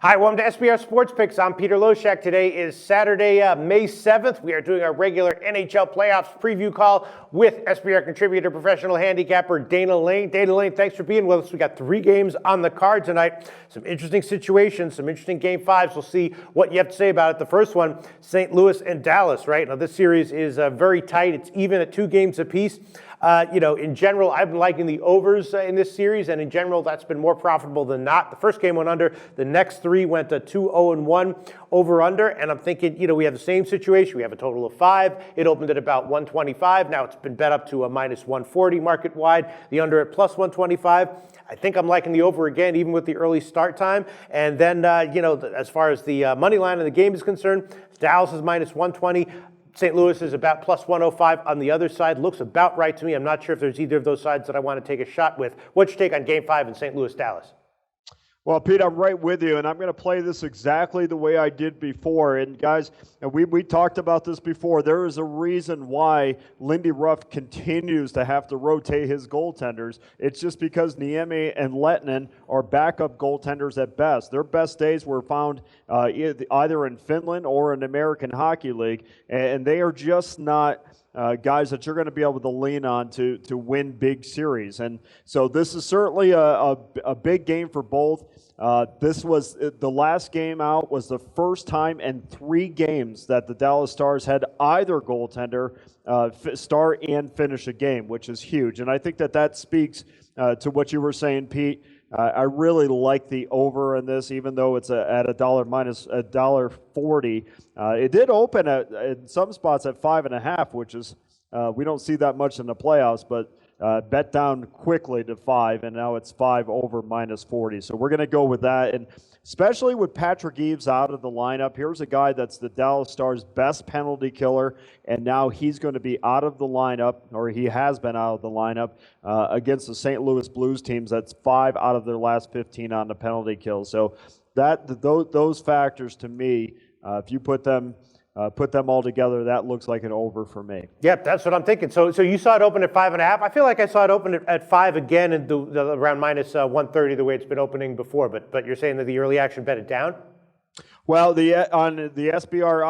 Hi, welcome to SBR Sports Picks. I'm Peter Loshak. Today is Saturday, May 7th. We are doing our regular NHL Playoffs preview call with SBR contributor, professional handicapper Dana Lane. Dana Lane, thanks for being with us. We got 3 games on the card tonight. Some interesting situations, some interesting game fives. We'll see what you have to say about it. The first one, St. Louis and Dallas, right? Now, this series is very tight. It's even at 2 games apiece. In general, I've been liking the overs in this series, and in general, that's been more profitable than not. The first game went under. The next 3 went to 2-0-1 over-under, and I'm thinking, we have the same situation. We have a total of 5. It opened at about 125. Now it's been bet up to a minus 140 market-wide. The under at plus 125. I think I'm liking the over again, even with the early start time. And then, as far as the money line of the game is concerned, Dallas is minus 120. St. Louis is about plus 105 on the other side. Looks about right to me. I'm not sure if there's either of those sides that I want to take a shot with. What's your take on Game 5 in St. Louis, Dallas? Well, Pete, I'm right with you, and I'm going to play this exactly the way I did before. And guys, we talked about this before. There is a reason why Lindy Ruff continues to have to rotate his goaltenders. It's just because Niemi and Lehtinen are backup goaltenders at best. Their best days were found either in Finland or in the American Hockey League, and they are just not guys that you're going to be able to lean on to win big series. And so this is certainly a big game for both. This was the last game out was the first time in 3 games that the Dallas Stars had either goaltender start and finish a game, which is huge. And I think that speaks to what you were saying, Pete. I really like the over in this, even though it's at $1 minus $1.40. It did open in some spots at 5.5, which is we don't see that much in the playoffs, but bet down quickly to 5, and now it's 5 over minus 40. So we're going to go with that, and especially with Patrick Eaves out of the lineup. Here's a guy that's the Dallas Stars' best penalty killer, and now he's going to be out of the lineup, or he has been out of the lineup, against the St. Louis Blues teams. That's 5 out of their last 15 on the penalty kill. So those factors to me, if you put them all together, that looks like an over for me. Yep, that's what I'm thinking. So you saw it open at 5.5. I feel like I saw it open at 5 again and around minus 130 the way it's been opening before. But you're saying that the early action bet it down? Well, on the SBR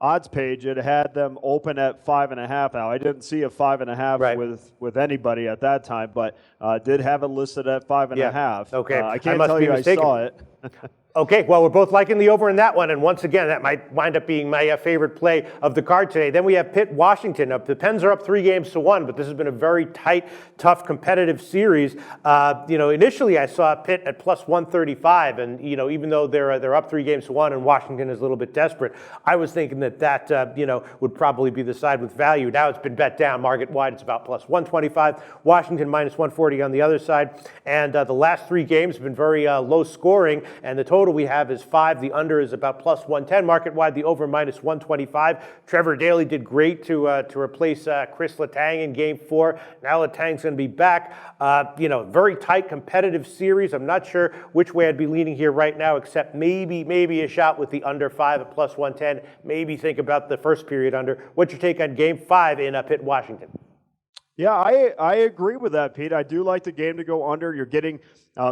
odds page, it had them open at 5.5. Now I didn't see a 5.5 right. with anybody at that time, but did have it listed at 5.5. Yeah. Okay, I can't tell you mistaken. I saw it. Okay, well, we're both liking the over in that one, and once again, that might wind up being my favorite play of the card today. Then we have Pitt, Washington. The Pens are up 3-1, but this has been a very tight, tough, competitive series. Initially I saw Pitt at plus 135, and even though they're up 3-1 and Washington is a little bit desperate, I was thinking that would probably be the side with value. Now it's been bet down market wide. It's about plus 125. Washington minus 140 on the other side, and the last 3 games have been very low scoring, and the total we have is 5. The under is about plus 110 market wide. The over minus 125. Trevor Daley did great to replace Chris Letang in Game 4. Now Letang's going to be back. Very tight, competitive series. I'm not sure which way I'd be leaning here right now, except maybe a shot with the under 5 at plus 110. Maybe think about the first period under. What's your take on Game 5 in Pitt, Washington? Yeah, I agree with that, Pete. I do like the game to go under. You're getting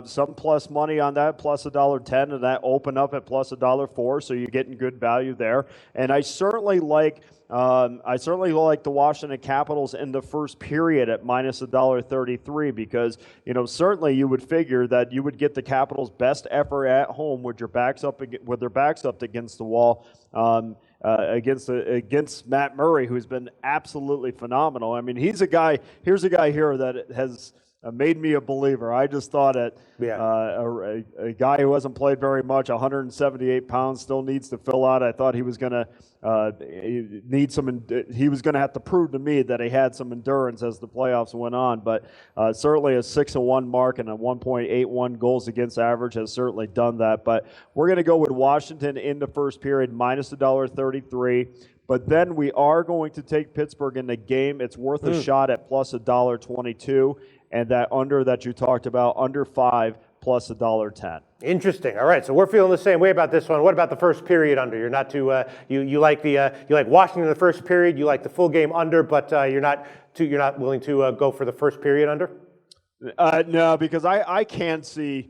some plus money on that, plus $1.10, and that open up at plus $1.04, so you're getting good value there. And I certainly like the Washington Capitals in the first period at minus $1.33 because certainly you would figure that you would get the Capitals' best effort at home with their backs up against the wall. Against Matt Murray, who's been absolutely phenomenal. I mean, here's a guy here that has made me a believer. I just thought a guy who hasn't played very much, 178 pounds, still needs to fill out. I thought he was going to have to prove to me that he had some endurance as the playoffs went on. But certainly a 6-1 mark and a 1.81 goals against average has certainly done that. But we're going to go with Washington in the first period, minus $1.33. But then we are going to take Pittsburgh in the game. It's worth a shot at plus $1.22. And that under that you talked about, under 5, plus $1.10. Interesting. All right, so we're feeling the same way about this one. What about the first period under? You're not too you like Washington in the first period. You like the full game under, but you're not willing to go for the first period under. No, because I can see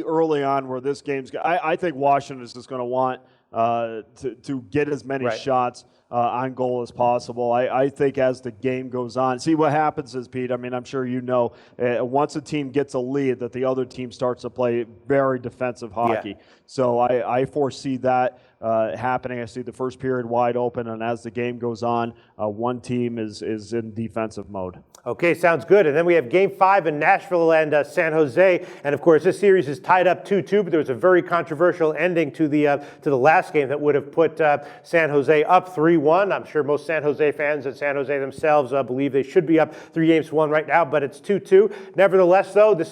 early on where this game's. I think Washington is just going to want to get as many shots on goal as possible. I think as the game goes on, see what happens is, Pete, I mean, I'm sure you know, once a team gets a lead, that the other team starts to play very defensive hockey. Yeah. So I foresee that happening. I see the first period wide open, and as the game goes on, one team is in defensive mode. Okay, sounds good. And then we have Game 5 in Nashville and San Jose. And of course, this series is tied up 2-2, but there was a very controversial ending to the last game that would have put San Jose up 3-1. I'm sure most San Jose fans and San Jose themselves believe they should be up 3-1 right now, but it's 2-2. Nevertheless, though, this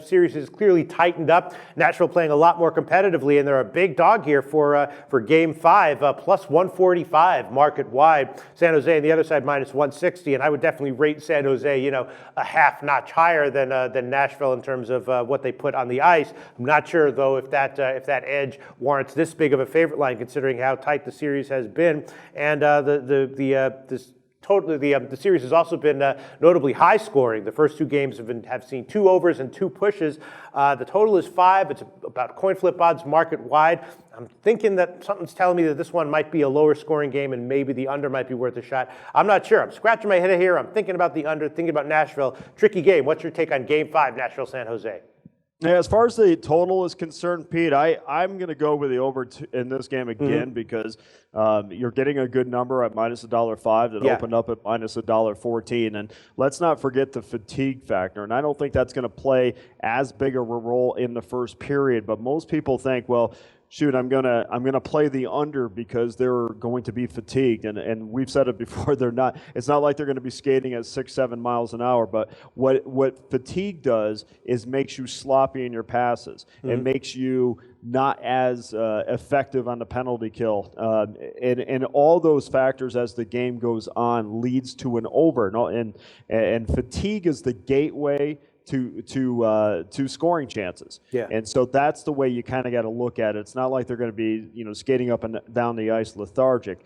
series is clearly tightened up. Nashville playing a lot more competitively, and they're a big dog here for Game 5, plus 145 market wide. San Jose on the other side minus 160, and I would definitely rate San Jose, a half notch higher than Nashville in terms of what they put on the ice. I'm not sure though if that edge warrants this big of a favorite line, considering how tight the series has been, and the series has also been notably high scoring. The first two games have seen 2 overs and 2 pushes. The total is 5. It's about coin flip odds market wide. I'm thinking that something's telling me that this one might be a lower scoring game and maybe the under might be worth a shot. I'm not sure. I'm scratching my head here. I'm thinking about the under, thinking about Nashville. Tricky game. What's your take on Game 5, Nashville-San Jose? Yeah, as far as the total is concerned, Pete, I'm going to go with the over in this game again because you're getting a good number at minus $1.05 that opened up at minus $1.14. And let's not forget the fatigue factor. And I don't think that's going to play as big of a role in the first period. But most people think, well, shoot, I'm gonna play the under because they're going to be fatigued, and we've said it before. They're not. It's not like they're going to be skating at 6-7 miles an hour. But what fatigue does is makes you sloppy in your passes. It makes you not as effective on the penalty kill, and all those factors as the game goes on leads to an over. And fatigue is the gateway to scoring chances. Yeah. And so that's the way you kind of got to look at it. It's not like they're going to be, skating up and down the ice lethargic.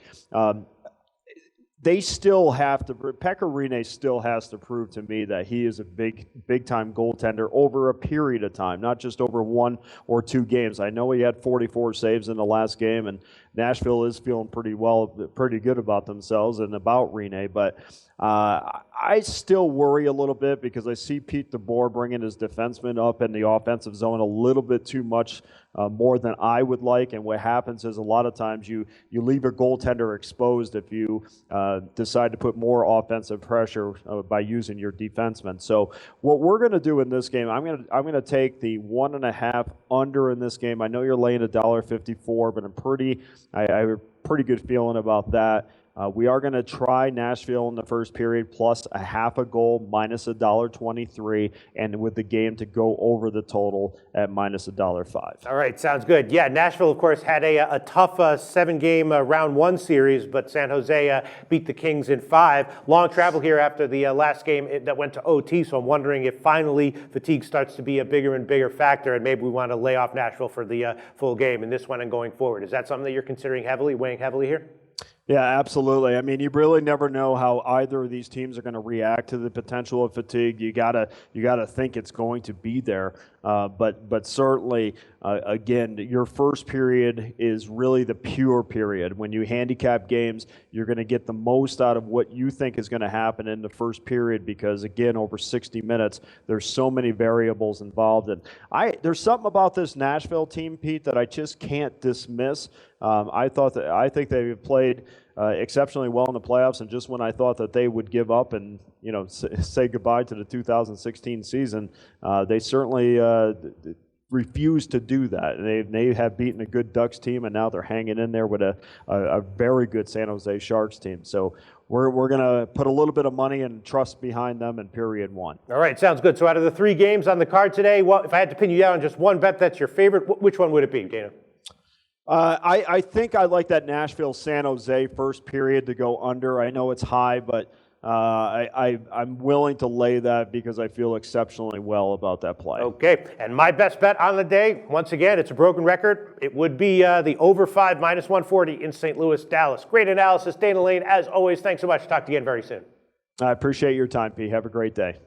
They still have to, Pekka Rinne still has to prove to me that he is a big time goaltender over a period of time, not just over 1 or 2 games. I know he had 44 saves in the last game, and Nashville is feeling pretty good about themselves and about Rinne, but I still worry a little bit because I see Pete DeBoer bringing his defensemen up in the offensive zone a little bit too much, more than I would like. And what happens is a lot of times you leave a goaltender exposed if you decide to put more offensive pressure by using your defensemen. So what we're going to do in this game, I'm going to take the 1.5 under in this game. I know you're laying $1.54, but I have a pretty good feeling about that. We are going to try Nashville in the first period plus a half a goal minus $1.23, and with the game to go over the total at minus $1.05. All right, sounds good. Yeah, Nashville, of course, had a tough 7-game round 1 series, but San Jose beat the Kings in 5. Long travel here after the last game that went to OT, so I'm wondering if finally fatigue starts to be a bigger and bigger factor, and maybe we want to lay off Nashville for the full game in this one and going forward. Is that something that you're considering weighing heavily here? Yeah, absolutely. I mean, you really never know how either of these teams are going to react to the potential of fatigue. You gotta think it's going to be there. But certainly, again, your first period is really the pure period. When you handicap games, you're going to get the most out of what you think is going to happen in the first period because, again, over 60 minutes, there's so many variables involved. And there's something about this Nashville team, Pete, that I just can't dismiss. I think they've played exceptionally well in the playoffs, and just when I thought that they would give up and say goodbye to the 2016 season, they certainly refused to do that. They have beaten a good Ducks team, and now they're hanging in there with a very good San Jose Sharks team. So we're going to put a little bit of money and trust behind them in period 1. All right, sounds good. So out of the 3 games on the card today, well, if I had to pin you down on just one bet that's your favorite, which one would it be, Dana? I think I like that Nashville-San Jose first period to go under. I know it's high, but I'm willing to lay that because I feel exceptionally well about that play. Okay, and my best bet on the day, once again, it's a broken record. It would be the over 5 minus 140 in St. Louis, Dallas. Great analysis, Dana Lane. As always, thanks so much. Talk to you again very soon. I appreciate your time, Pete. Have a great day.